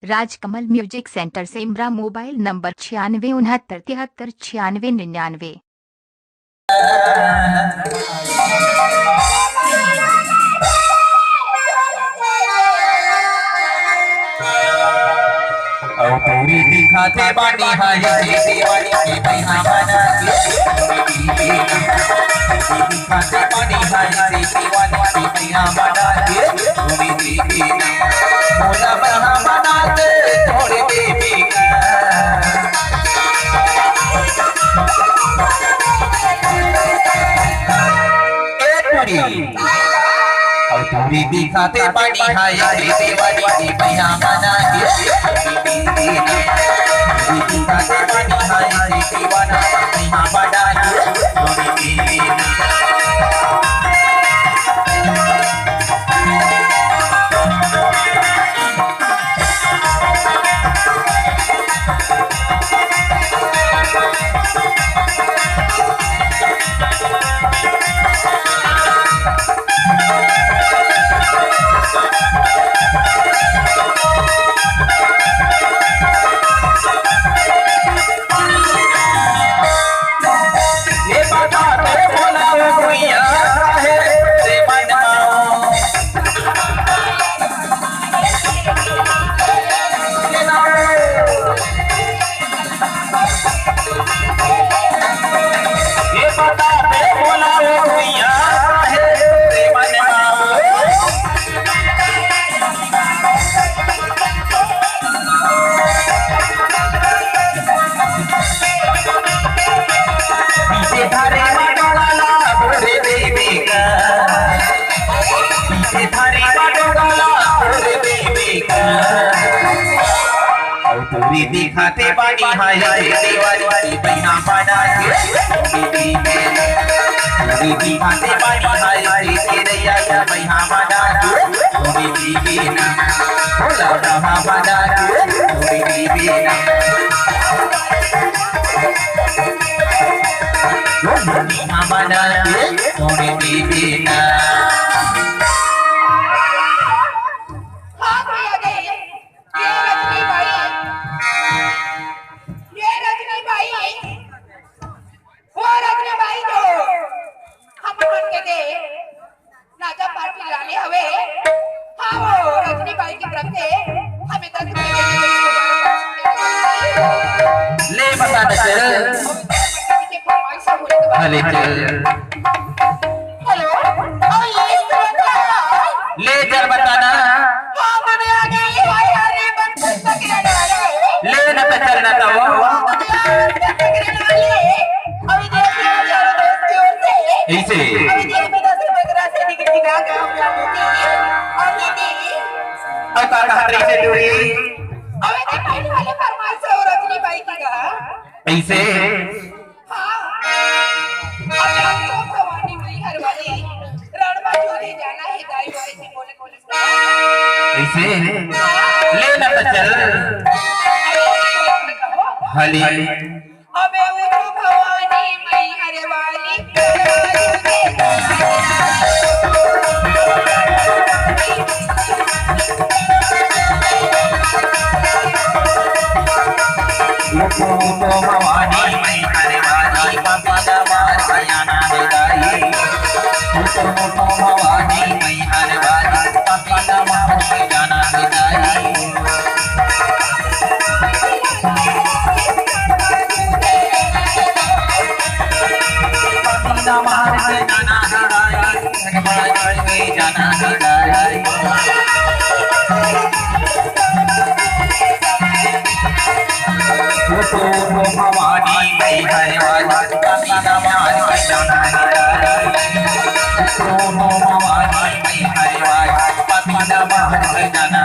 Rajkamal music centre से इमरा। Mobile number 96 69 73 96 99। पूरी दिखाते बानी हाय दीवानी के महीना बना के दिखाते बानी हाय दीवानी के महीना बना के पूरी दीवानी मोला बना बना के थोड़े देवी का पूरी दिखाते बानी हाय दीवानी के महीना बना के दिखाते बानी हाय दीवाना महीना बना के पूरी दिखाते बानी हाय दीवानी की महीना बना के पूरी दिखाते बानी हाय तेरैया का महीना बना के पूरी दीवाना भोला रहा बना के पूरी दीवाना महीना बना के पूरी दीवाना ले बता दे हेलो ले चल बताना ले न पे चलना तो ऐसे अब का रही से दूरी ऐसे ऐसे ले ना तो चल हली अबे वो भवानी मई हरे वाली भवानी मई हरे वाली बाबा दवार बयाना गाई भवानी मई हरे वाली बाबा दवार बयाना गाई मार के जाना हराई भगवान में जाना हराई भवानी मई हरे वाली बाबा मार के जाना हराई भवानी मई हरे वाली बाबा मार के जाना